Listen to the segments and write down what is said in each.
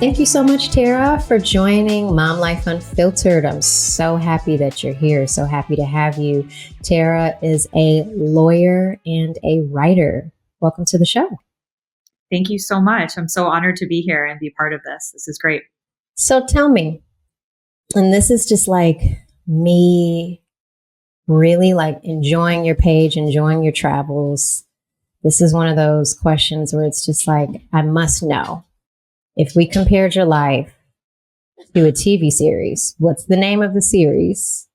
Thank you so much, Tara, for joining Mom Life Unfiltered. I'm so happy that you're here. So happy to have you. Tara is a lawyer and a writer. Welcome to the show. Thank you so much. I'm so honored to be here and be part of this. This is great. So tell me, and this is just like me really like enjoying your page, enjoying your travels. This is one of those questions where it's just like, I must know. If we compared your life to a TV series, what's the name of the series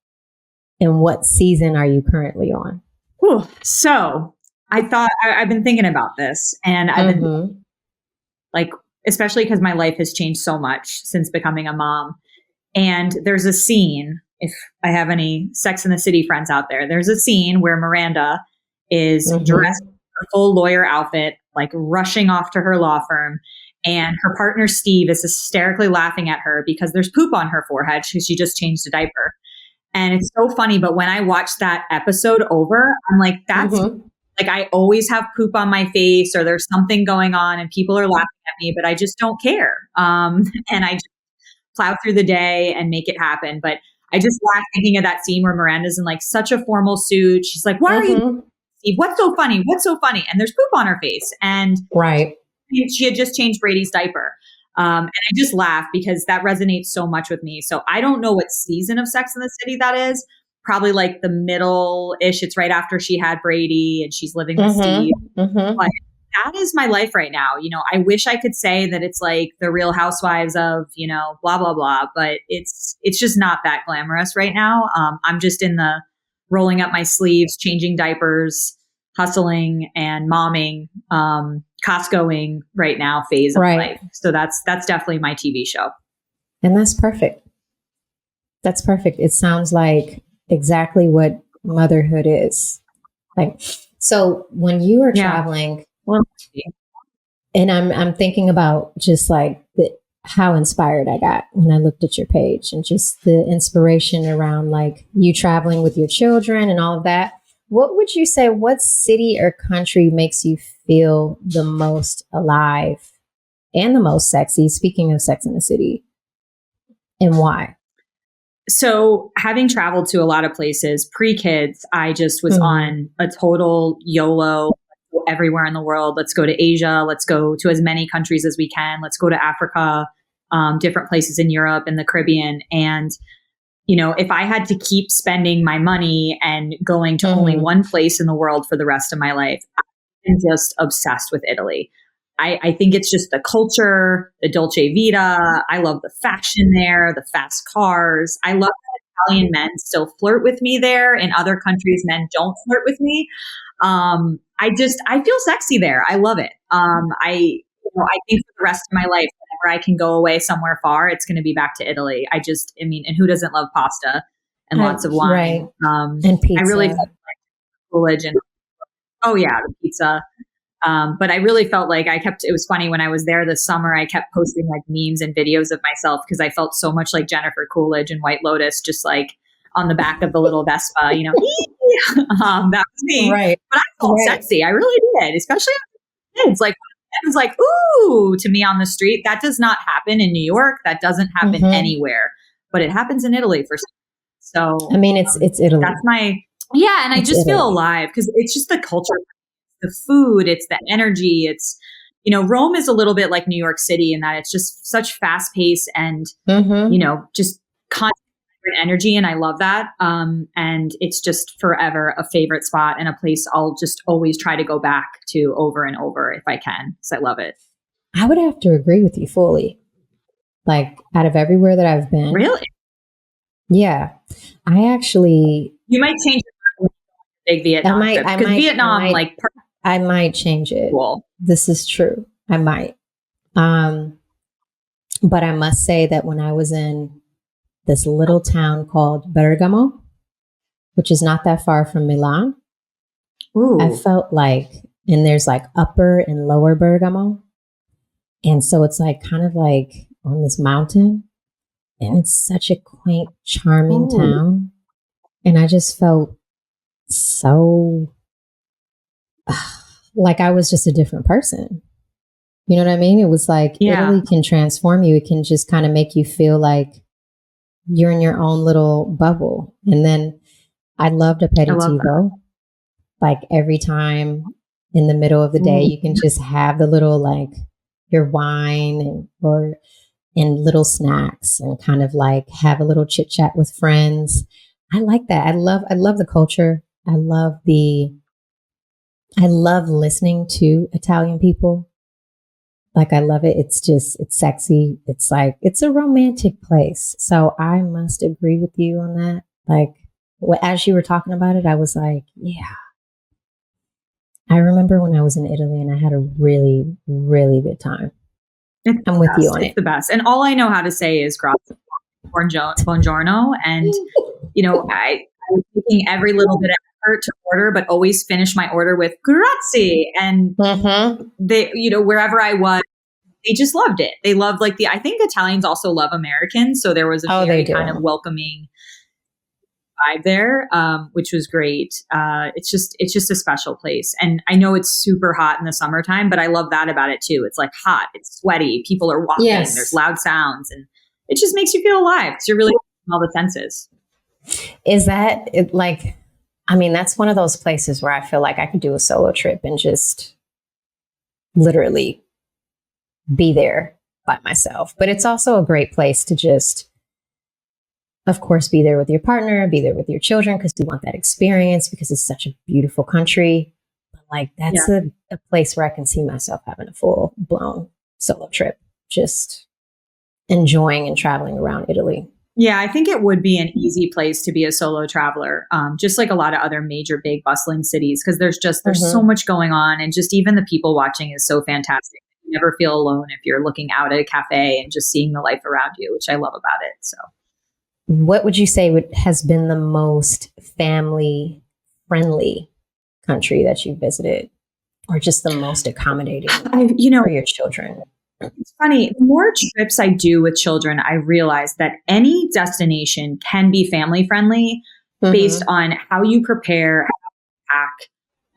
and what season are you currently on? Whew. So I thought I've been thinking about this, and I've been like, especially because my life has changed so much since becoming a mom. And there's a scene, if I have any Sex and the City friends out there, there's a scene where Miranda is dressed in her full lawyer outfit, like rushing off to her law firm. And her partner, Steve, is hysterically laughing at her because there's poop on her forehead because she just changed a diaper. And it's so funny. But when I watch that episode over, I'm like, that's like, I always have poop on my face or there's something going on and people are laughing at me, but I just don't care. And I just plow through the day and make it happen. But I just laugh thinking of that scene where Miranda's in like such a formal suit. She's like, why are you, Steve? What's so funny? What's so funny? And there's poop on her face. And she had just changed Brady's diaper. And I just laugh because that resonates so much with me. So I don't know what season of Sex and the City that is. Probably like the middle-ish. It's right after she had Brady and she's living with Steve. But that is my life right now. You know, I wish I could say that it's like the Real Housewives of, you know, blah, blah, blah. But it's just not that glamorous right now. I'm just in the rolling up my sleeves, changing diapers, hustling and momming, Costcoing right now phase of life. So that's definitely my TV show. And that's perfect. That's perfect. It sounds like exactly what motherhood is. Like, so when you were traveling, and I'm thinking about just like how inspired I got when I looked at your page and just the inspiration around like you traveling with your children and all of that. What would you say, what city or country makes you feel the most alive and the most sexy, speaking of Sex and the City, and why? So having traveled to a lot of places pre-kids, I just was on a total YOLO, everywhere in the world. Let's go to Asia. Let's go to as many countries as we can. Let's go to Africa, different places in Europe and the Caribbean. And you know, if I had to keep spending my money and going to only one place in the world for the rest of my life, I'm just obsessed with Italy. I think it's just the culture, the Dolce Vita. I love the fashion there, the fast cars. I love that Italian men still flirt with me there. In other countries, men don't flirt with me. I feel sexy there. I love it. I think for the rest of my life, whenever I can go away somewhere far, it's going to be back to Italy. And who doesn't love pasta and lots of wine? And pizza. I really felt like Coolidge and the pizza. But I really felt like it was funny when I was there this summer, I kept posting like memes and videos of myself because I felt so much like Jennifer Coolidge and White Lotus, just like on the back of the little Vespa, you know, that was me. Right. But I felt sexy. I really did, especially kids. Like, it was like, ooh, to me on the street. That does not happen in New York. That doesn't happen anywhere, but it happens in Italy for some reason. So, I mean, it's Italy. That's and I just feel alive because it's just the culture, the food, it's the energy. It's, you know, Rome is a little bit like New York City in that it's just such fast pace and, you know, just constant energy. And I love that. And it's just forever a favorite spot and a place I'll just always try to go back to over and over if I can. So I love it. I would have to agree with you fully. Like out of everywhere that I've been. Really? Yeah. You might change it. Big Vietnam trip. Because Vietnam, I might change it. Cool. This is true. I might. But I must say that when I was in this little town called Bergamo, which is not that far from Milan, I felt like, and there's like upper and lower Bergamo. And so it's like kind of like on this mountain. And it's such a quaint, charming town. And I just felt so like I was just a different person. You know what I mean? It was like Italy can transform you. It can just kind of make you feel like you're in your own little bubble. And then I loved aperitivo. Like every time in the middle of the day, you can just have the little like your wine and little snacks and kind of like have a little chit chat with friends. I like that. I love the culture. I love listening to Italian people. Like, I love it. It's sexy. It's like, it's a romantic place. So I must agree with you on that. Like, as you were talking about it, I was like, yeah. I remember when I was in Italy and I had a really, really good time. I'm with you on it. It's the best. And all I know how to say is grazie, buongiorno. And, I was taking every little bit of effort to order, but always finish my order with grazie. And they, wherever I was, they just loved it. They loved I think Italians also love Americans. So there was a very kind of welcoming vibe there, which was great. It's just a special place. And I know it's super hot in the summertime, but I love that about it too. It's like hot, it's sweaty, people are walking, there's loud sounds, and it just makes you feel alive because you're really all the senses. Is that it, like, I mean, that's one of those places where I feel like I could do a solo trip and just literally be there by myself. But it's also a great place to just, of course, be there with your partner, be there with your children, because you want that experience, because it's such a beautiful country. But like, that's a place where I can see myself having a full blown solo trip, just enjoying and traveling around Italy. Yeah, I think it would be an easy place to be a solo traveler, just like a lot of other major, big, bustling cities, because there's so much going on, and just even the people watching is so fantastic. You never feel alone if you're looking out at a cafe and just seeing the life around you, which I love about it. So, what would you say has been the most family friendly country that you visited, or just the most accommodating for your children? It's funny. The more trips I do with children, I realize that any destination can be family friendly based on how you prepare, how you pack,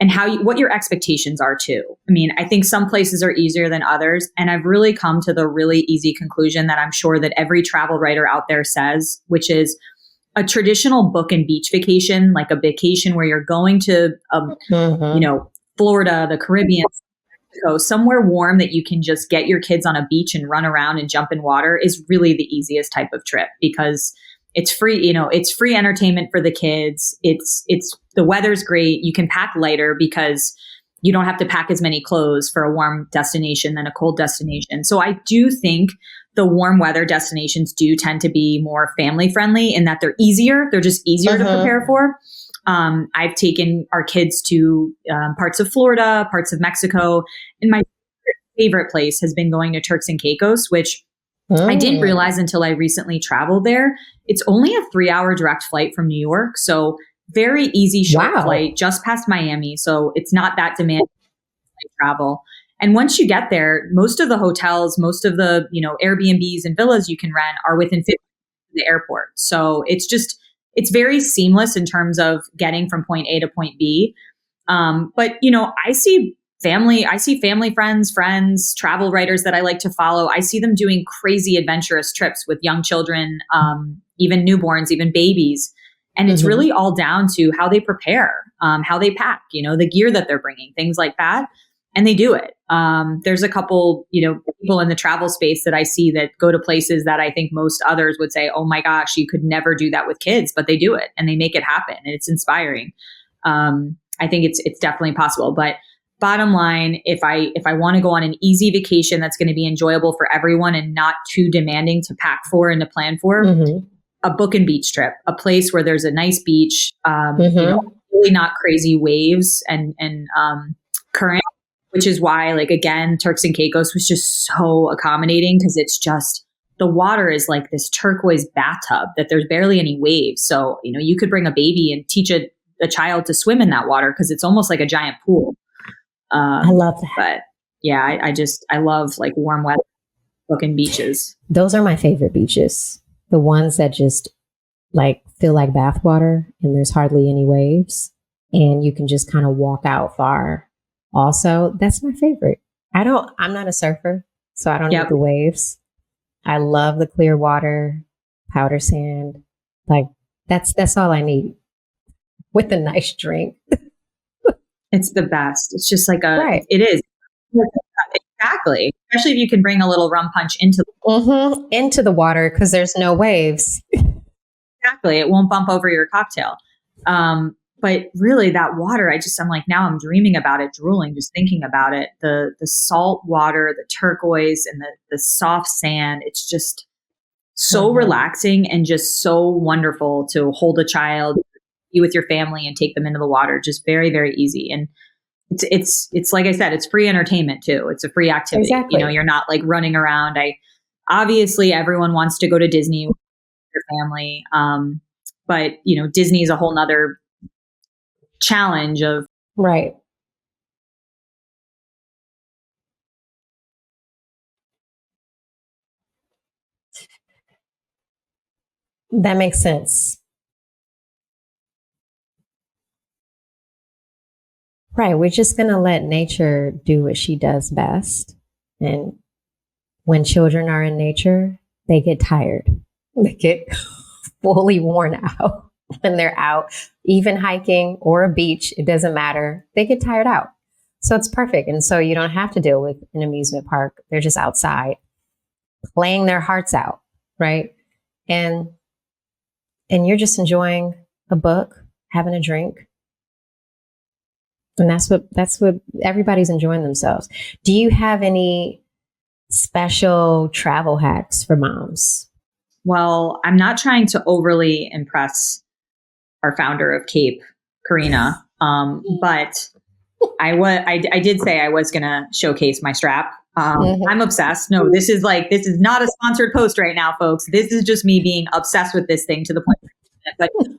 and what your expectations are too. I mean, I think some places are easier than others. And I've really come to the really easy conclusion that I'm sure that every travel writer out there says, which is a traditional book and beach vacation, like a vacation where you're going to, Florida, the Caribbean, somewhere warm that you can just get your kids on a beach and run around and jump in water is really the easiest type of trip, because it's free, it's free entertainment for the kids. It's the weather's great. You can pack lighter because you don't have to pack as many clothes for a warm destination than a cold destination. So I do think the warm weather destinations do tend to be more family friendly in that they're easier. They're just easier to prepare for. I've taken our kids to parts of Florida, parts of Mexico, and my favorite place has been going to Turks and Caicos, which I didn't realize until I recently traveled there. It's only a 3-hour direct flight from New York. So very easy short flight just past Miami. So it's not that demanding travel. And once you get there, most of the hotels, most of the, Airbnbs and villas you can rent are within 50 minutes of the airport. So it's very seamless in terms of getting from point A to point B. But, I see family friends, travel writers that I like to follow. I see them doing crazy adventurous trips with young children, even newborns, even babies. And it's really all down to how they prepare, how they pack, the gear that they're bringing, things like that. And they do it. There's a couple, people in the travel space that I see that go to places that I think most others would say, oh my gosh, you could never do that with kids, but they do it and they make it happen. And it's inspiring. I think it's definitely possible. But bottom line, if I want to go on an easy vacation that's going to be enjoyable for everyone and not too demanding to pack for and to plan for, a book and beach trip, a place where there's a nice beach, really not crazy waves and current. Which is why, again, Turks and Caicos was just so accommodating, because it's just, the water is like this turquoise bathtub that there's barely any waves. So, you could bring a baby and teach a child to swim in that water, because it's almost like a giant pool. I love that. But yeah, I love warm weather, looking beaches. Those are my favorite beaches. The ones that just feel like bath water and there's hardly any waves and you can just kind of walk out far. Also, that's my favorite. I'm not a surfer, so I don't need the waves. I love the clear water, powder sand. Like that's all I need with a nice drink. It's the best. It's just like it is. Exactly. Especially if you can bring a little rum punch into the water because there's no waves. Exactly. It won't bump over your cocktail. But really that water, I'm like, now I'm dreaming about it, drooling, just thinking about it. The salt water, the turquoise and the soft sand. It's just so relaxing and just so wonderful to hold a child, be with your family and take them into the water. Just very, very easy. And it's like I said, it's free entertainment too. It's a free activity. Exactly. You're not like running around. Obviously everyone wants to go to Disney with their family. But Disney is a whole nother challenge of. Right. That makes sense. Right. We're just going to let nature do what she does best. And when children are in nature, they get tired. They get fully worn out when they're out, even hiking or a beach. It doesn't matter. They get tired out. So it's perfect. And so you don't have to deal with an amusement park. They're just outside playing their hearts out. Right. And you're just enjoying a book, having a drink. And that's what everybody's enjoying themselves. Do you have any special travel hacks for moms? Well, I'm not trying to overly impress our founder of Cape, Karina, but I did say I was going to showcase my strap. I'm obsessed. No, this is not a sponsored post right now, folks. This is just me being obsessed with this thing to the point.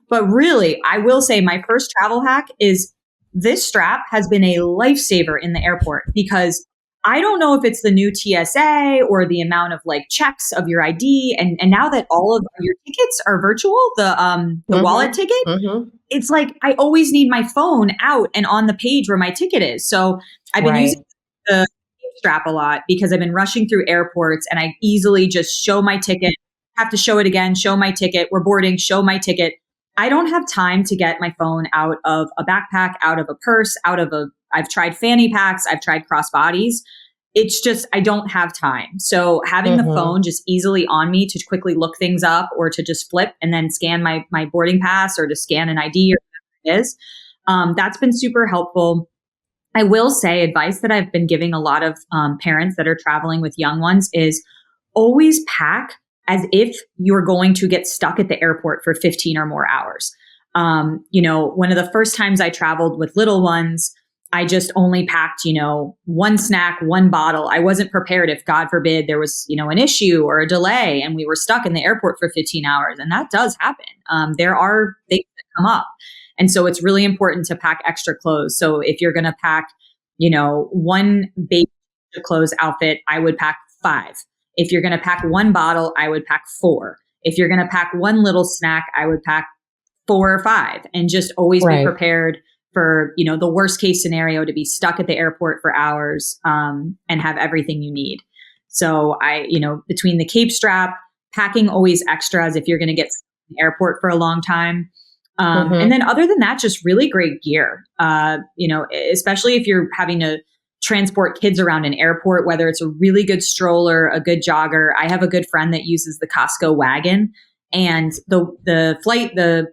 But really, I will say my first travel hack is this strap has been a lifesaver in the airport because I don't know if it's the new TSA or the amount of like checks of your ID. And now that all of your tickets are virtual, the wallet ticket, it's like I always need my phone out and on the page where my ticket is. So I've been using the strap a lot because I've been rushing through airports and I easily just show my ticket, have to show it again, show my ticket, we're boarding, show my ticket. I don't have time to get my phone out of a backpack, out of a purse, I've tried fanny packs, I've tried crossbodies. It's just, I don't have time. So having the phone just easily on me to quickly look things up or to just flip and then scan my boarding pass or to scan an ID or whatever it is, that's been super helpful. I will say advice that I've been giving a lot of parents that are traveling with young ones is always pack as if you're going to get stuck at the airport for 15 or more hours. One of the first times I traveled with little ones, I just only packed, one snack, one bottle. I wasn't prepared if, God forbid, there was, an issue or a delay and we were stuck in the airport for 15 hours. And that does happen. There are things that come up. And so it's really important to pack extra clothes. So if you're going to pack, one baby clothes outfit, I would pack 5. If you're going to pack one bottle, I would pack 4. If you're going to pack one little snack, I would pack 4 or 5 and just always be prepared for, the worst case scenario to be stuck at the airport for hours and have everything you need. So between the Cape strap, packing always extras if you're going to get in the airport for a long time. And then other than that, just really great gear, especially if you're having to transport kids around an airport, whether it's a really good stroller, a good jogger. I have a good friend that uses the Costco wagon, and the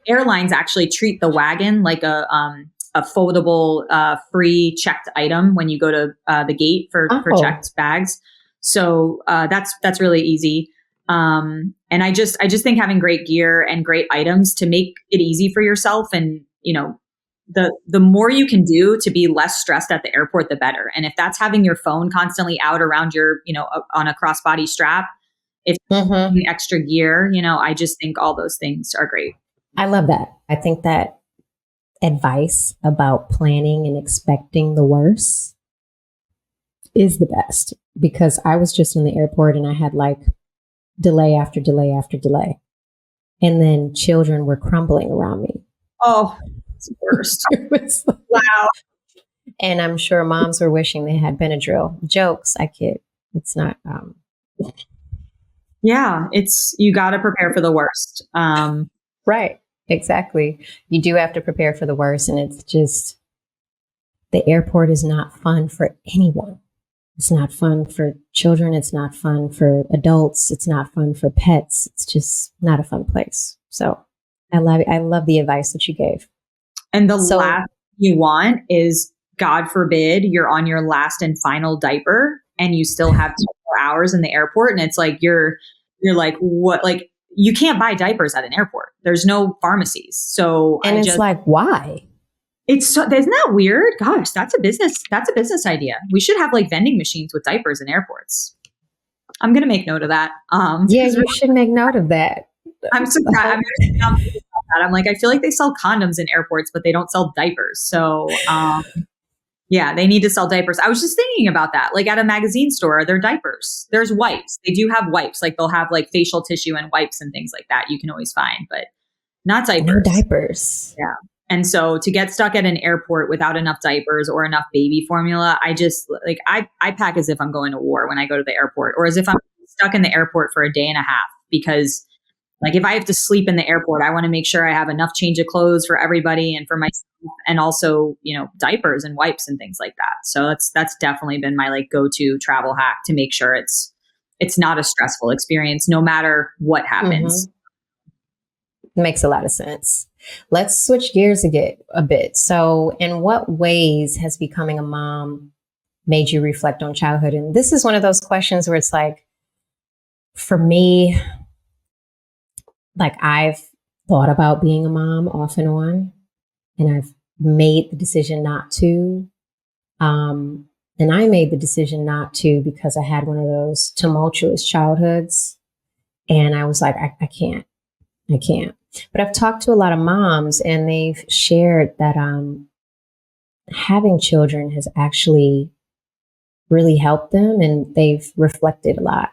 airlines actually treat the wagon like a foldable, free checked item when you go to the gate for checked bags. So that's really easy. And I just think having great gear and great items to make it easy for yourself, and the more you can do to be less stressed at the airport, the better. And if that's having your phone constantly out around your, on a crossbody strap, if extra gear, I just think all those things are great. I love that. I think that advice about planning and expecting the worst is the best, because I was just in the airport and I had like delay after delay after delay. And then children were crumbling around me. Oh, it's the worst. It was like, wow. And I'm sure moms were wishing they had Benadryl. Jokes, I kid. It's not. Yeah, you got to prepare for the worst. Right. Exactly. You do have to prepare for the worst. And it's just, the airport is not fun for anyone. It's not fun for children. It's not fun for adults. It's not fun for pets. It's just not a fun place. So I love the advice that you gave. And the last you want is, God forbid, you're on your last and final diaper and you still have 2 hours in the airport. And it's like, you're like, what? Like, you can't buy diapers at an airport. There's no pharmacies. So, and it's like, why? Isn't that weird? Gosh, that's a business idea. We should have like vending machines with diapers in airports. I'm going to make note of that. Yeah, you should make note of that. I'm surprised. I'm like, I feel like they sell condoms in airports, but they don't sell diapers. So, yeah, they need to sell diapers. I was just thinking about that. Like at a magazine store, there are diapers. There's wipes. They do have wipes. Like they'll have like facial tissue and wipes and things like that. You can always find, but not diapers. No diapers. Yeah. And so to get stuck at an airport without enough diapers or enough baby formula, I just like, I pack as if I'm going to war when I go to the airport, or as if I'm stuck in the airport for a day and a half, because like if I have to sleep in the airport, I want to make sure I have enough change of clothes for everybody and for myself, and also, diapers and wipes and things like that. So that's definitely been my like go-to travel hack to make sure it's not a stressful experience no matter what happens. Mm-hmm. Makes a lot of sense. Let's switch gears a bit. So in what ways has becoming a mom made you reflect on childhood? And this is one of those questions where it's like, for me, like I've thought about being a mom off and on, and I've made the decision not to. And I made the decision not to because I had one of those tumultuous childhoods. And I was like, I can't. But I've talked to a lot of moms, and they've shared that having children has actually really helped them, and they've reflected a lot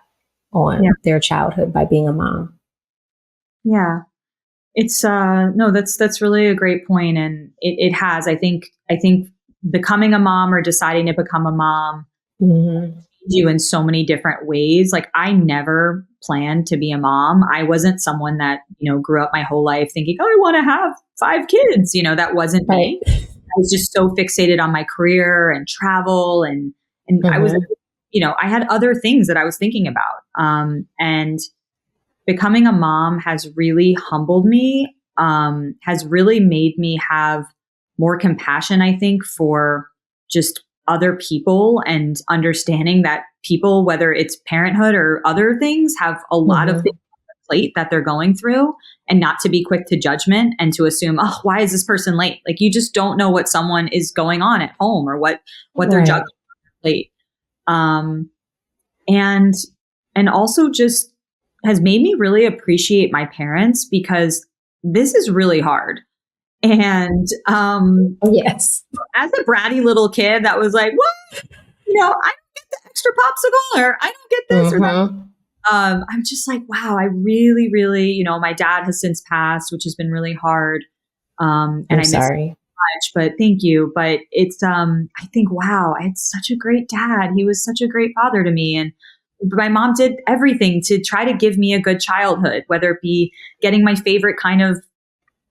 on their childhood by being a mom. Yeah. It's no, that's really a great point. And it has, I think becoming a mom or deciding to become a mom you in so many different ways. Like I never planned to be a mom. I wasn't someone that, grew up my whole life thinking, oh, I want to have 5 kids. That wasn't me. I was just so fixated on my career and travel. And I was, I had other things that I was thinking about. And becoming a mom has really humbled me, has really made me have more compassion, I think, for just other people, and understanding that people, whether it's parenthood or other things, have a lot of things on their plate that they're going through, and not to be quick to judgment and to assume, oh, why is this person late? Like you just don't know what someone is going on at home or what they're juggling on their plate. And also just has made me really appreciate my parents, because this is really hard. And yes, as a bratty little kid that was like, what? I don't get the extra popsicle, or I don't get this or that. I'm just like, wow, I really, really, my dad has since passed, which has been really hard. And I'm I miss sorry. him so much, but thank you. But it's, I think, wow, I had such a great dad. He was such a great father to me. And my mom did everything to try to give me a good childhood, whether it be getting my favorite kind of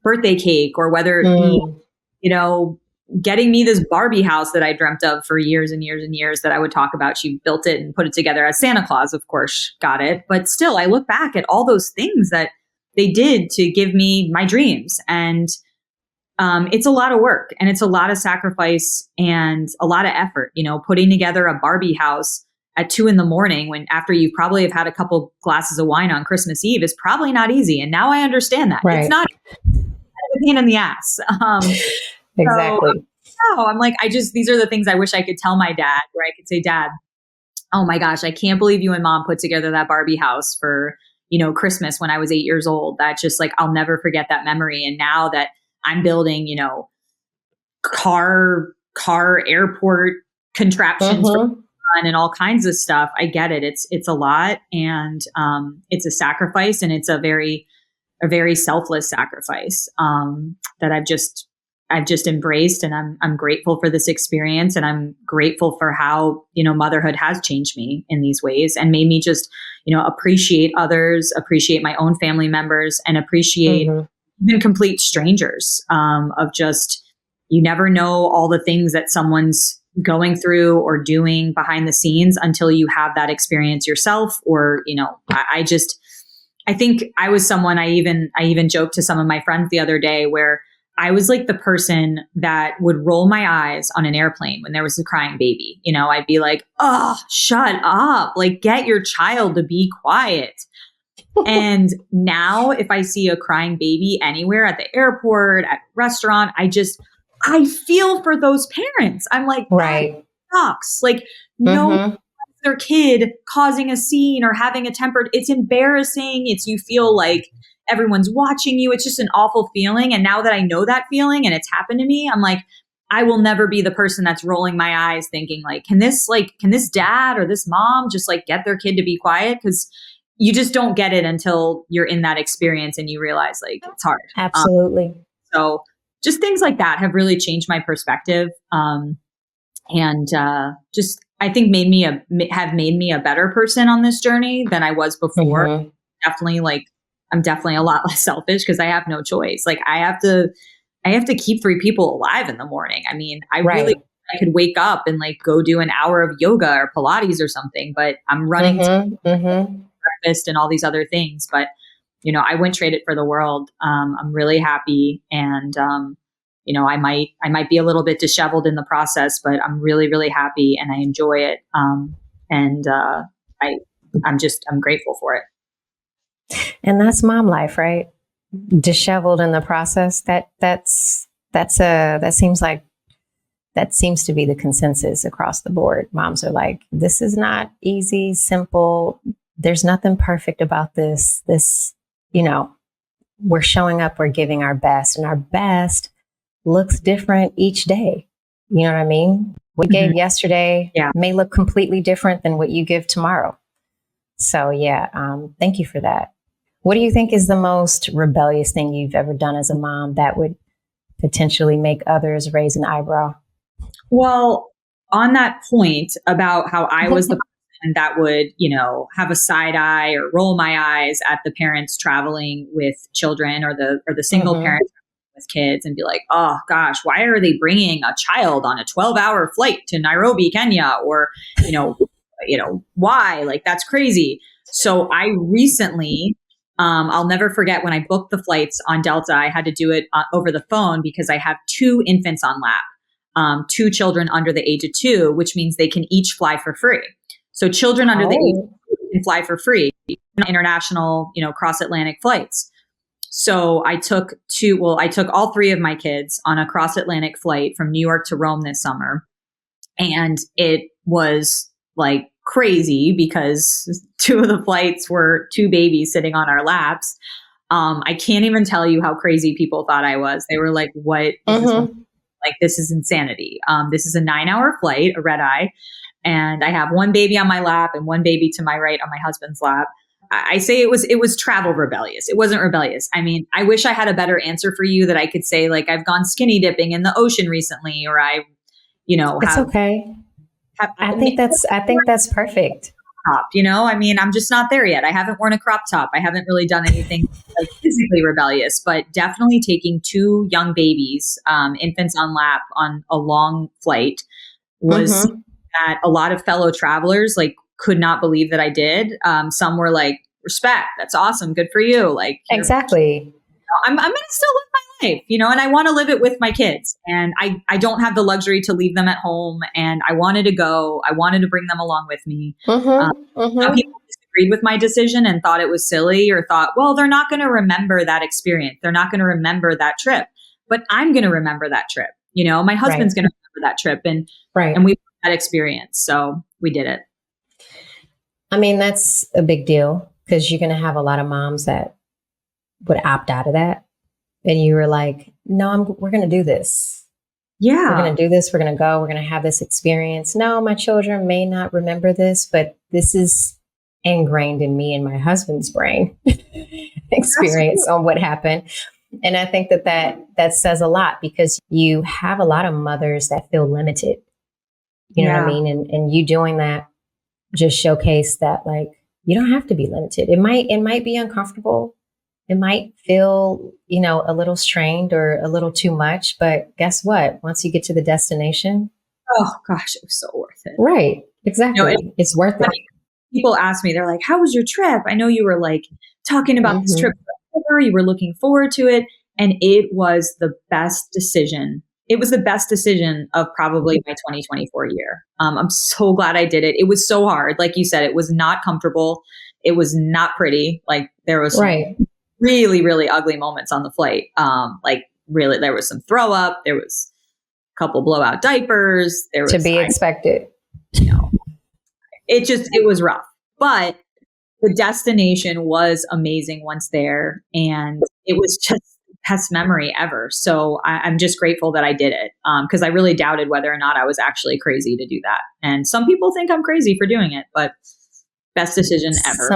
birthday cake, or whether it be, getting me this Barbie house that I dreamt of for years and years and years that I would talk about. She built it and put it together as Santa Claus, of course, got it. But still, I look back at all those things that they did to give me my dreams. And it's a lot of work, and it's a lot of sacrifice and a lot of effort, putting together a Barbie house at 2 a.m, when after you probably have had a couple glasses of wine on Christmas Eve, is probably not easy. And now I understand that. Right. It's not a pain in the ass. Exactly. So I'm like, these are the things I wish I could tell my dad, where I could say, Dad, oh my gosh, I can't believe you and Mom put together that Barbie house for, Christmas when I was 8 years old. That just like, I'll never forget that memory. And now that I'm building, car airport contraptions and all kinds of stuff, I get it. It's a lot, and it's a sacrifice, and it's a very selfless sacrifice that I've just I've just embraced, and I'm grateful for this experience, and I'm grateful for how, motherhood has changed me in these ways and made me just, appreciate others, appreciate my own family members, and appreciate even complete strangers, of just, you never know all the things that someone's going through or doing behind the scenes until you have that experience yourself. Or, I think I was someone, I even joked to some of my friends the other day where I was like the person that would roll my eyes on an airplane when there was a crying baby. I'd be like, oh, shut up. Like, get your child to be quiet. And now if I see a crying baby anywhere, at the airport, at a restaurant, I feel for those parents. I'm like, right. That sucks. Like, no, their kid causing a scene or having a tempered, it's embarrassing. You feel like everyone's watching you. It's just an awful feeling. And now that I know that feeling and it's happened to me, I'm like, I will never be the person that's rolling my eyes thinking like, can this dad or this mom just like get their kid to be quiet? Because you just don't get it until you're in that experience and you realize like it's hard. Absolutely. So just things like that have really changed my perspective. And I think have made me a better person on this journey than I was before. Definitely I'm definitely a lot less selfish because I have no choice. Like I have to keep 3 people alive in the morning. I mean, I could wake up and like go do an hour of yoga or Pilates or something, but I'm running breakfast and all these other things. But, I wouldn't trade it for the world. I'm really happy. And, I might be a little bit disheveled in the process, but I'm really, really happy and I enjoy it. I'm grateful for it. And that's mom life, right? Disheveled in the process. That seems to be the consensus across the board. Moms are like, this is not easy, simple. There's nothing perfect about this. We're showing up, we're giving our best, and our best looks different each day. You know what I mean? What you gave yesterday may look completely different than what you give tomorrow. So thank you for that. What do you think is the most rebellious thing you've ever done as a mom that would potentially make others raise an eyebrow? Well, on that point about how I was the person that would, have a side eye or roll my eyes at the parents traveling with children or the single parents with kids and be like, oh gosh, why are they bringing a child on a 12-hour flight to Nairobi, Kenya? Or, why? Like, that's crazy. So I recently, I'll never forget when I booked the flights on Delta, I had to do it over the phone because I have 2 infants on lap, 2 children under the age of 2, which means they can each fly for free. So children under the age of 2 can fly for free, international, cross-Atlantic flights. So I took all 3 of my kids on a cross-Atlantic flight from New York to Rome this summer. And it was like crazy because 2 of the flights were 2 babies sitting on our laps. I can't even tell you how crazy people thought I was. They were like, what? This is insanity. This is a 9-hour flight, a red eye. And I have 1 baby on my lap and 1 baby to my right on my husband's lap. I say it was travel rebellious. It wasn't rebellious. I mean, I wish I had a better answer for you that I could say like I've gone skinny dipping in the ocean recently, or it's okay. I think that's perfect. Top, I mean, I'm just not there yet. I haven't worn a crop top. I haven't really done anything like physically rebellious, but definitely taking 2 young babies, infants on lap on a long flight was that a lot of fellow travelers like could not believe that I did. Some were like, respect, that's awesome, good for you. Like, exactly. I'm going to still live my life, and I want to live it with my kids. And I don't have the luxury to leave them at home. And I wanted to go. I wanted to bring them along with me. Some people disagreed with my decision and thought it was silly or thought, well, they're not going to remember that experience. They're not going to remember that trip. But I'm going to remember that trip. My husband's going to remember that trip. And we had that experience. So we did it. I mean, that's a big deal because you're going to have a lot of moms that would opt out of that. And you were like, no, we're going to do this. Yeah. We're going to do this. We're going to go. We're going to have this experience. No, my children may not remember this, but this is ingrained in me and my husband's brain experience on what happened. And I think that says a lot, because you have a lot of mothers that feel limited. You know what I mean? And you doing that just showcase that, like, you don't have to be limited. It might be uncomfortable. It might feel, a little strained or a little too much, but guess what? Once you get to the destination, oh gosh, it was so worth it. Right. Exactly. It's worth it. People ask me, they're like, how was your trip? I know you were like talking about this trip forever. You were looking forward to it. And it was the best decision. It was the best decision of probably my 2024 year. I'm so glad I did it. It was so hard. Like you said, it was not comfortable. It was not pretty. Like there was really, really ugly moments on the flight. Like really, there was some throw up. There was a couple blowout diapers. There was to be expected. It was rough, but the destination was amazing once there, and it was just the best memory ever. So I'm just grateful that I did it, because I really doubted whether or not I was actually crazy to do that. And some people think I'm crazy for doing it, but best decision ever.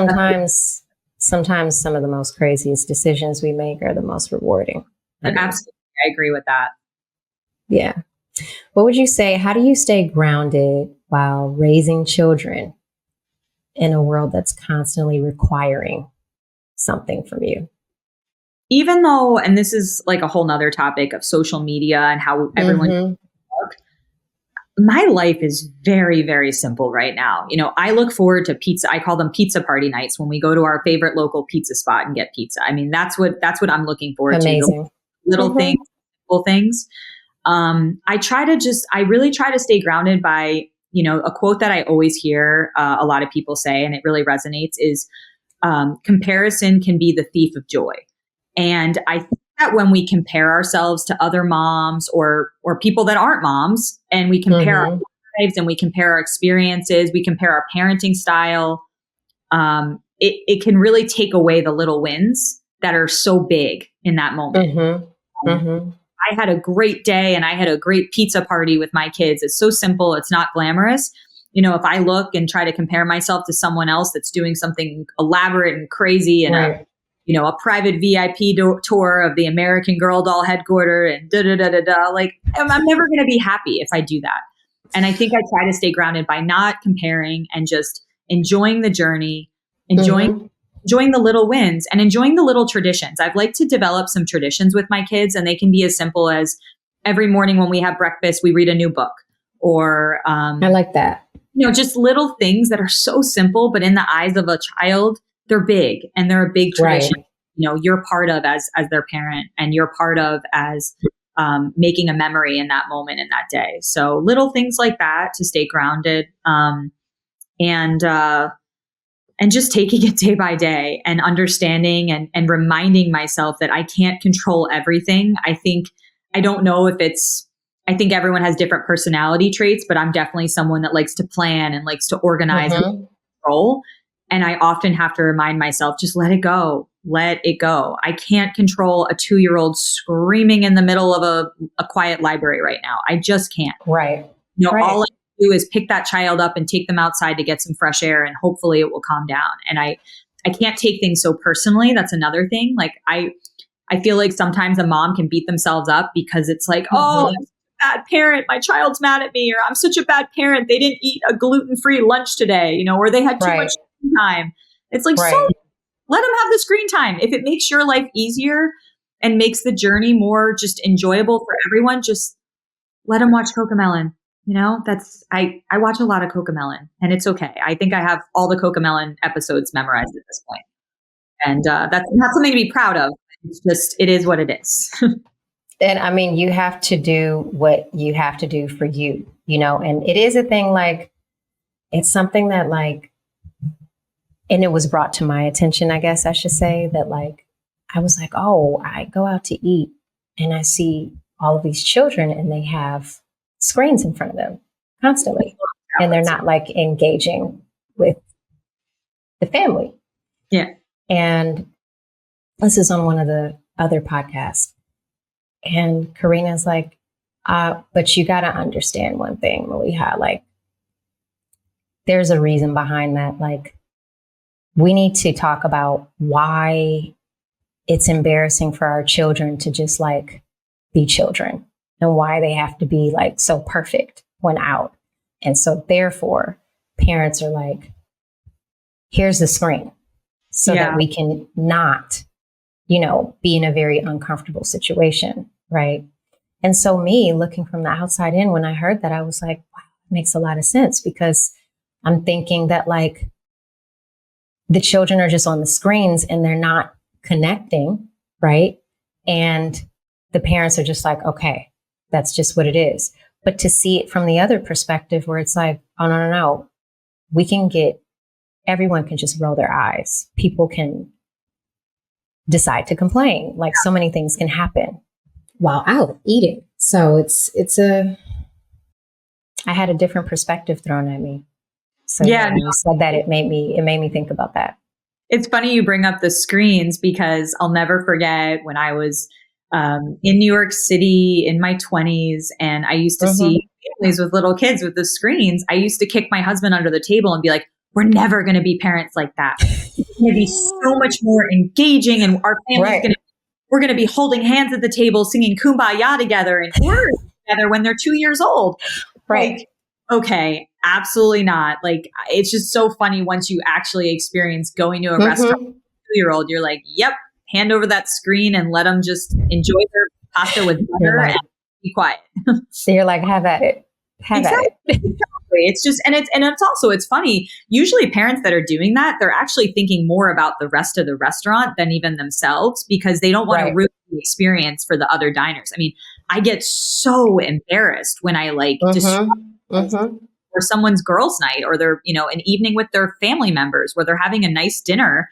Sometimes some of the most craziest decisions we make are the most rewarding. Absolutely. I agree with that. Yeah. What would you say? How do you stay grounded while raising children in a world that's constantly requiring something from you? Even though, and this is like a whole nother topic of social media and how everyone look, my life is very, very simple right now. I look forward to pizza. I call them pizza party nights, when we go to our favorite local pizza spot and get pizza. I mean, that's what I'm looking forward to. Little things, simple things. I really try to stay grounded by, a quote that I always hear a lot of people say, and it really resonates, is comparison can be the thief of joy. And I think that when we compare ourselves to other moms or people that aren't moms, and we compare our lives and we compare our experiences, we compare our parenting style, it can really take away the little wins that are so big in that moment. I had a great day and I had a great pizza party with my kids. It's so simple. It's not glamorous. If I look and try to compare myself to someone else that's doing something elaborate and crazy and a private VIP tour of the American Girl doll headquarters and like, I'm never going to be happy if I do that. And I think I try to stay grounded by not comparing and just enjoying the journey, enjoying the little wins and enjoying the little traditions. I've liked to develop some traditions with my kids, and they can be as simple as every morning when we have breakfast, we read a new book, or I like that. Just little things that are so simple, but in the eyes of a child, they're big, and they're a big tradition. You're part of as their parent, and you're part of as making a memory in that moment, in that day. So little things like that to stay grounded, and just taking it day by day and understanding and reminding myself that I can't control everything. I think everyone has different personality traits, but I'm definitely someone that likes to plan and likes to organize and control. And I often have to remind myself, just let it go. Let it go. I can't control a 2-year-old screaming in the middle of a quiet library right now. I just can't. Right. All I do is pick that child up and take them outside to get some fresh air, and hopefully it will calm down. And I can't take things so personally. That's another thing. Like I feel like sometimes a mom can beat themselves up because it's like, oh, I'm a bad parent. My child's mad at me, or I'm such a bad parent. They didn't eat a gluten-free lunch today, or they had too much screen time. It's like, so let them have the screen time. If it makes your life easier and makes the journey more just enjoyable for everyone, just let them watch Cocomelon. I watch a lot of Cocomelon, and it's okay. I think I have all the Cocomelon episodes memorized at this point. And that's not something to be proud of. It's just, it is what it is. And I mean, you have to do what you have to do for you, and it is a thing, like, it's something that, like, and it was brought to my attention, I guess I should say, that, like, I was like, oh, I go out to eat and I see all of these children and they have screens in front of them constantly, and they're not, like, engaging with the family. Yeah. And this is on one of the other podcasts, and Karina's like, but you got to understand one thing, Maliha, like, there's a reason behind that. Like, we need to talk about why it's embarrassing for our children to just like be children, and why they have to be like so perfect when out. And so therefore parents are like, here's the screen so that we can not, be in a very uncomfortable situation. Right. And so me looking from the outside in, when I heard that, I was like, wow, it makes a lot of sense, because I'm thinking that like the children are just on the screens and they're not connecting. Right. And the parents are just like, okay, that's just what it is. But to see it from the other perspective where it's like, oh, no, everyone can just roll their eyes. People can decide to complain. Like so many things can happen while out eating. So I had a different perspective thrown at me. So when you said that, it made me think about that. It's funny you bring up the screens, because I'll never forget when I was in New York City in my 20s, and I used to see families with little kids with the screens. I used to kick my husband under the table and be like, we're never going to be parents like that. It's going to be so much more engaging, and our family's we're going to be holding hands at the table, singing Kumbaya together and words together when they're 2 years old. Right. Like, okay, absolutely not. Like, it's just so funny once you actually experience going to a restaurant with a 2-year-old, you're like, yep, hand over that screen and let them just enjoy their pasta with butter and be quiet. So you're like, have at it. Have at it. Exactly. It's just, and it's funny. Usually parents that are doing that, they're actually thinking more about the rest of the restaurant than even themselves, because they don't want to ruin the experience for the other diners. I mean, I get so embarrassed when I like disrupt or someone's girls' night, or they're, an evening with their family members where they're having a nice dinner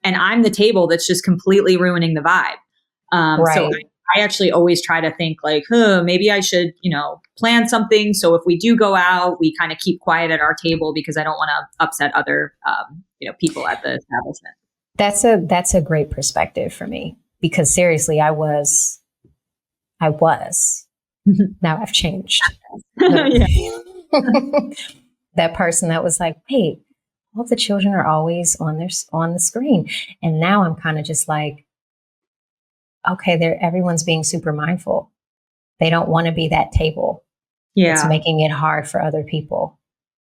and I'm the table that's just completely ruining the vibe. So I actually always try to think like, maybe I should, plan something. So if we do go out, we kind of keep quiet at our table, because I don't want to upset other, people at the establishment. That's a great perspective for me, because seriously, I was, now I've changed. That person that was like, wait, all the children are always on the screen. And now I'm kind of just like, okay, everyone's being super mindful. They don't want to be that table. Yeah. It's making it hard for other people,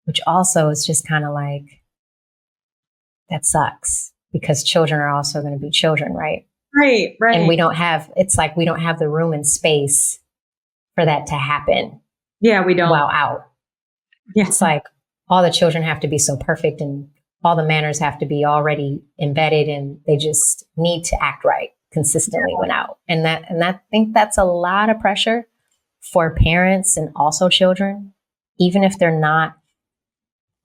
which also is just kind of like, that sucks, because children are also going to be children, right? Right. And we don't have the room and space for that to happen. Yeah, we don't. While out. Yeah. It's like all the children have to be so perfect, and all the manners have to be already embedded, and they just need to act right consistently when out. And I think that's a lot of pressure for parents and also children, even if they're not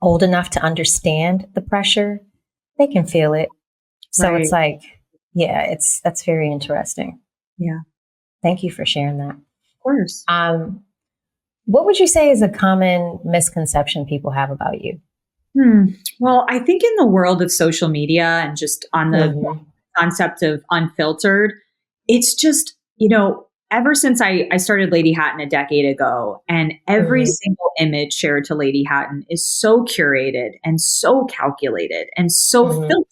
old enough to understand the pressure, they can feel it. So it's like, that's very interesting. Yeah. Thank you for sharing that. Of course. What would you say is a common misconception people have about you? Well, I think in the world of social media and just on the concept of unfiltered, it's just, ever since I started Lady Hatton a decade ago, and every single image shared to Lady Hatton is so curated and so calculated and so filtered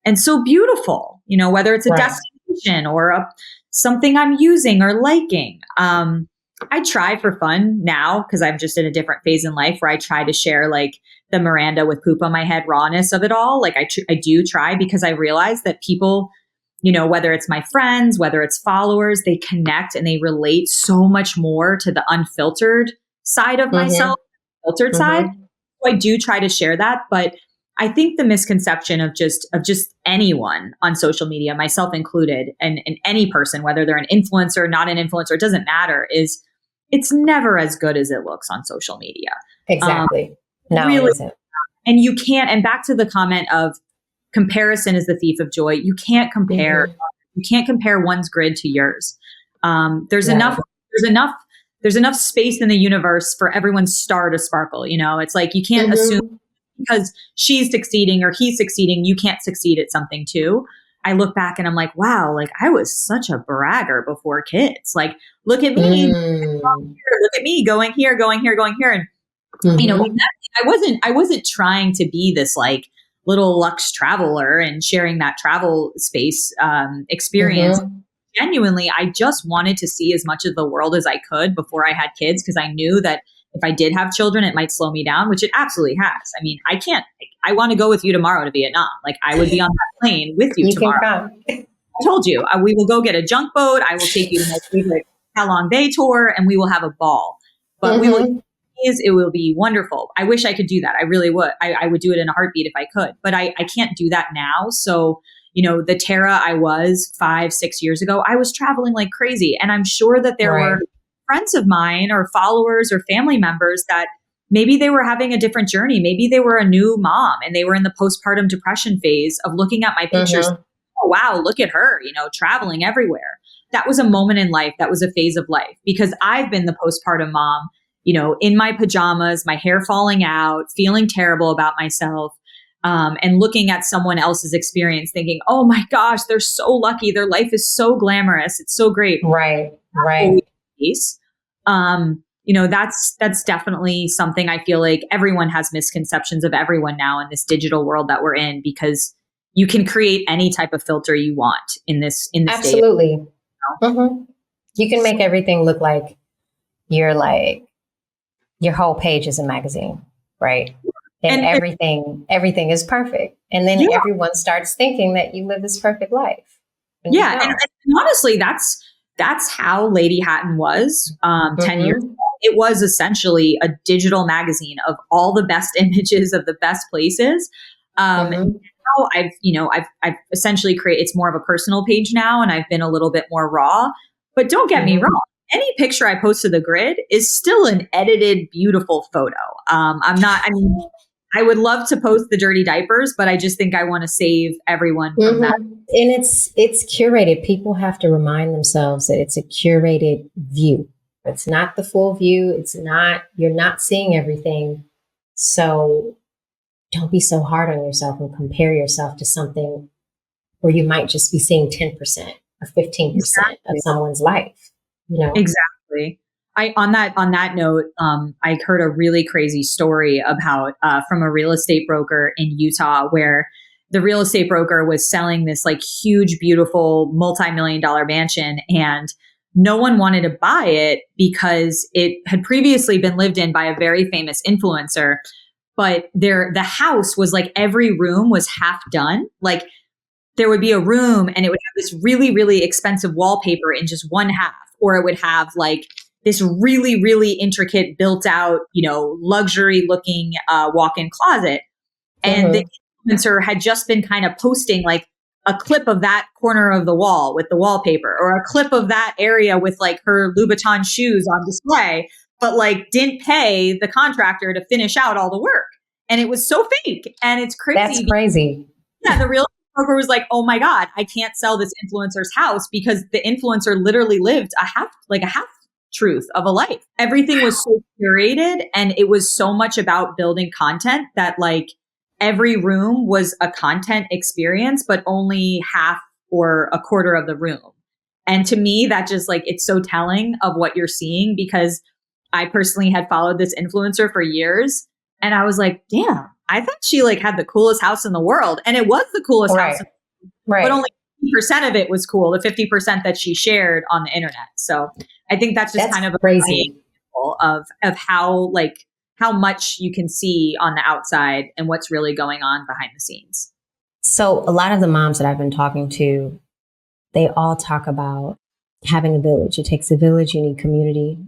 and so beautiful, whether it's a destination or something I'm using or liking. I try for fun now, because I'm just in a different phase in life where I try to share like the Miranda with poop on my head rawness of it all. Like I do try, because I realize that people, whether it's my friends, whether it's followers, they connect and they relate so much more to the unfiltered side of myself, filtered side. So I do try to share that. But I think the misconception of just anyone on social media, myself included, and any person, whether they're an influencer, not an influencer, it doesn't matter, is it's never as good as it looks on social media. Exactly. No, really, it isn't. And you can't, and back to the comment of comparison is the thief of joy. You can't compare, you can't compare one's grid to yours. There's enough space in the universe for everyone's star to sparkle. It's like, you can't assume because she's succeeding or he's succeeding, you can't succeed at something too. I look back and I'm like, wow, like I was such a bragger before kids. Like, look at me, look at me going here. And, I wasn't trying to be this like little luxe traveler and sharing that travel space experience. Mm-hmm. Genuinely, I just wanted to see as much of the world as I could before I had kids, because I knew that if I did have children, it might slow me down, which it absolutely has. I mean, I want to go with you tomorrow to Vietnam. Like, I would be on that plane with you tomorrow. Can come. I told you, we will go get a junk boat. I will take you to my favorite Halong Bay tour, and we will have a ball. But it will be wonderful. I wish I could do that. I really would. I would do it in a heartbeat if I could, but I can't do that now. So, the Tara I was 5-6 years ago, I was traveling like crazy. And I'm sure that there were friends of mine or followers or family members that maybe they were having a different journey. Maybe they were a new mom and they were in the postpartum depression phase of looking at my pictures. Oh, wow, look at her, traveling everywhere. That was a moment in life. That was a phase of life, because I've been the postpartum mom, in my pajamas, my hair falling out, feeling terrible about myself, and looking at someone else's experience thinking, oh my gosh, they're so lucky. Their life is so glamorous. It's so great. Right. That's definitely something I feel like everyone has misconceptions of everyone now in this digital world that we're in, because you can create any type of filter you want in this Absolutely. Day. You can make everything look like your whole page is a magazine, right? And everything is perfect. And then everyone starts thinking that you live this perfect life. And honestly, that's how Lady Hatton was 10 years ago. It was essentially a digital magazine of all the best images of the best places. And now I've essentially created, it's more of a personal page now, and I've been a little bit more raw. But don't get me wrong. Any picture I post to the grid is still an edited, beautiful photo. I would love to post the dirty diapers, but I just think I want to save everyone from that. And it's curated. People have to remind themselves that it's a curated view. It's not the full view. You're not seeing everything. So don't be so hard on yourself and compare yourself to something where you might just be seeing 10% or 15% of someone's life. Exactly. On that note, I heard a really crazy story about from a real estate broker in Utah, where the real estate broker was selling this like huge, beautiful, multi-million-dollar mansion, and no one wanted to buy it because it had previously been lived in by a very famous influencer. But the house was like, every room was half done. Like, there would be a room and it would have this really, really expensive wallpaper in just one half, or it would have like this really, really intricate, built out, luxury looking walk-in closet. And the influencer had just been kind of posting like a clip of that corner of the wall with the wallpaper, or a clip of that area with like her Louboutin shoes on display, but like didn't pay the contractor to finish out all the work. And it was so fake. And it's crazy. That's crazy. Yeah. The real broker was like, oh my God, I can't sell this influencer's house because the influencer literally lived a half truth of a life. Everything was so curated, and it was so much about building content that like every room was a content experience, but only half or a quarter of the room. And to me, that just like, it's so telling of what you're seeing, because I personally had followed this influencer for years, and I was like, damn, I thought she like had the coolest house in the world. And it was the coolest house, but only 50% of it was cool, the 50% that she shared on the internet. So I think that's kind of crazy example of how much you can see on the outside and what's really going on behind the scenes. So a lot of the moms that I've been talking to, they all talk about having a village. It takes a village. You need community.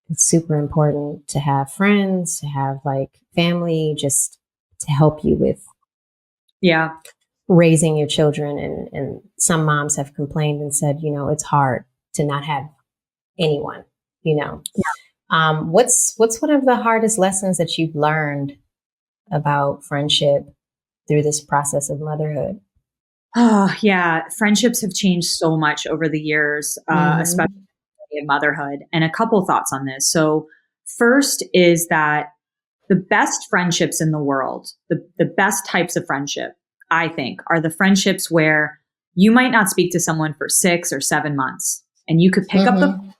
It's super important to have friends, to have like family, just to help you with raising your children. And some moms have complained and said, it's hard to not have anyone, What's one of the hardest lessons that you've learned about friendship through this process of motherhood? Oh, yeah. Friendships have changed so much over the years, especially in motherhood. And a couple thoughts on this. So first is that the best friendships in the world, the best types of friendship, I think, are the friendships where you might not speak to someone for 6 or 7 months, and you could pick up the phone.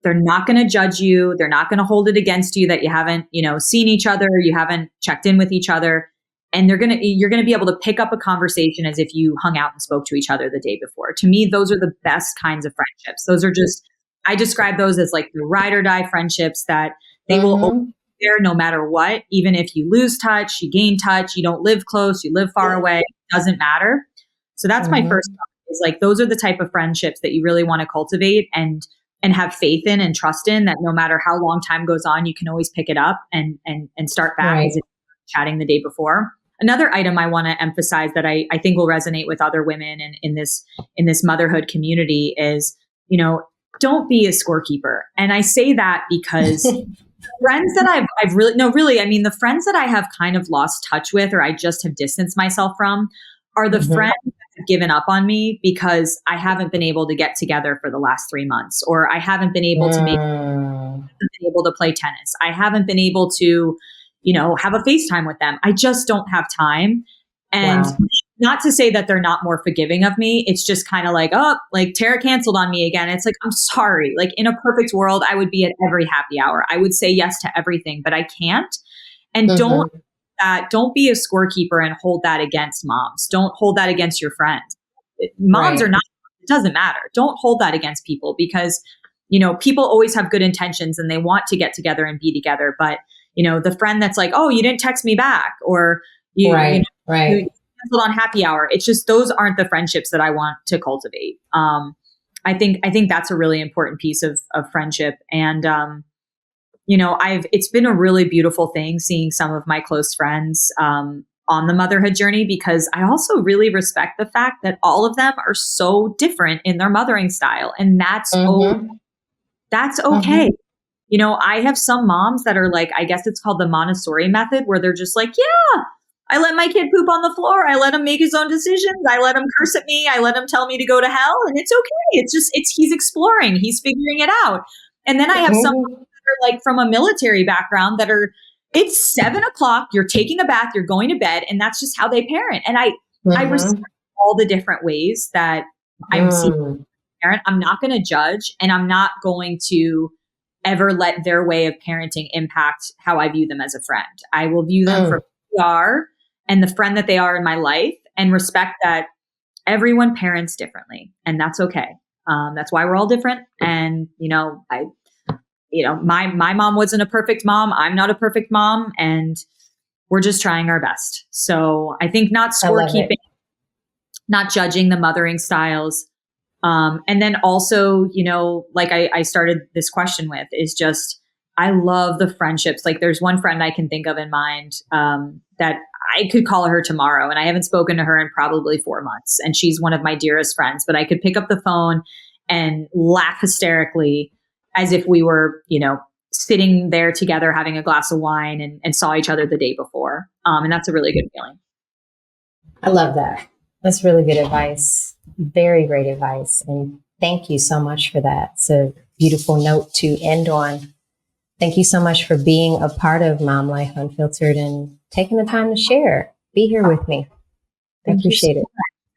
They're not going to judge you. They're not going to hold it against you that you haven't, seen each other. You haven't checked in with each other. and you're going to be able to pick up a conversation as if you hung out and spoke to each other the day before. To me, those are the best kinds of friendships. Those are just, I describe those as like the ride or die friendships that they will always be there no matter what. Even if you lose touch, you gain touch, you don't live close, you live far away, it doesn't matter. So that's my first thought, is like, those are the type of friendships that you really want to cultivate and have faith in and trust in, that no matter how long time goes on, you can always pick it up and start back as if you were chatting the day before. Another item I want to emphasize that I think will resonate with other women in this motherhood community is, don't be a scorekeeper. And I say that because friends that I've really, no, really, I mean, the friends that I have kind of lost touch with, or I just have distanced myself from, are the friends that have given up on me because I haven't been able to get together for the last 3 months, or I haven't been able to play tennis. I haven't been able to, have a FaceTime with them. I just don't have time. And not to say that they're not more forgiving of me. It's just kind of like, oh, like Tara canceled on me again. It's like, I'm sorry. Like, in a perfect world, I would be at every happy hour. I would say yes to everything, but I can't. And don't be a scorekeeper and hold that against moms. Don't hold that against your friends. Moms are not, it doesn't matter. Don't hold that against people, because, people always have good intentions and they want to get together and be together. But, the friend that's like, oh, you didn't text me back, or you canceled on happy hour. It's just, those aren't the friendships that I want to cultivate. I think that's a really important piece of friendship. And, it's been a really beautiful thing seeing some of my close friends, on the motherhood journey, because I also really respect the fact that all of them are so different in their mothering style. And that's okay. I have some moms that are like, I guess it's called the Montessori method, where they're just like, yeah, I let my kid poop on the floor. I let him make his own decisions. I let him curse at me. I let him tell me to go to hell. And it's okay. He's exploring. He's figuring it out. And then I have some that are like from a military background that are, it's 7:00, you're taking a bath, you're going to bed, and that's just how they parent. And I respect all the different ways that I'm seeing parent. I'm not going to judge, and I'm not going to ever let their way of parenting impact how I view them as a friend. I will view them for who they are and the friend that they are in my life, and respect that everyone parents differently, and that's okay. That's why we're all different. And, my mom wasn't a perfect mom. I'm not a perfect mom, and we're just trying our best. So I think not scorekeeping, not judging the mothering styles. And then also, like I started this question with, is just, I love the friendships. Like, there's one friend I can think of in mind, that I could call her tomorrow, and I haven't spoken to her in probably 4 months. And she's one of my dearest friends, but I could pick up the phone and laugh hysterically as if we were, sitting there together having a glass of wine and saw each other the day before. And that's a really good feeling. I love that. That's really good advice. Very great advice. And thank you so much for that. It's a beautiful note to end on. Thank you so much for being a part of Mom Life Unfiltered and taking the time to share. Be here with me. I appreciate it.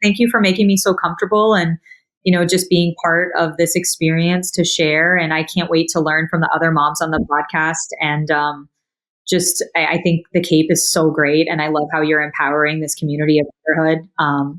Thank you for making me so comfortable and, just being part of this experience to share. And I can't wait to learn from the other moms on the podcast. And I think the Cape is so great. And I love how you're empowering this community of motherhood.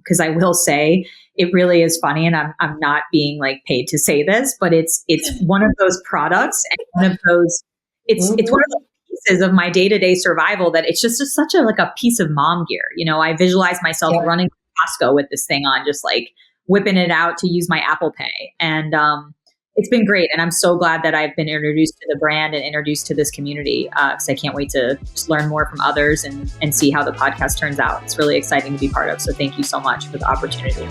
Because I will say, it really is funny. And I'm not being like paid to say this, but it's one of those products, and one of those, it's one of those pieces of my day-to-day survival that it's just such a piece of mom gear. I visualize myself running to Costco with this thing on, just like whipping it out to use my Apple Pay. And it's been great. And I'm so glad that I've been introduced to the brand and introduced to this community, because I can't wait to just learn more from others and see how the podcast turns out. It's really exciting to be part of. So thank you so much for the opportunity.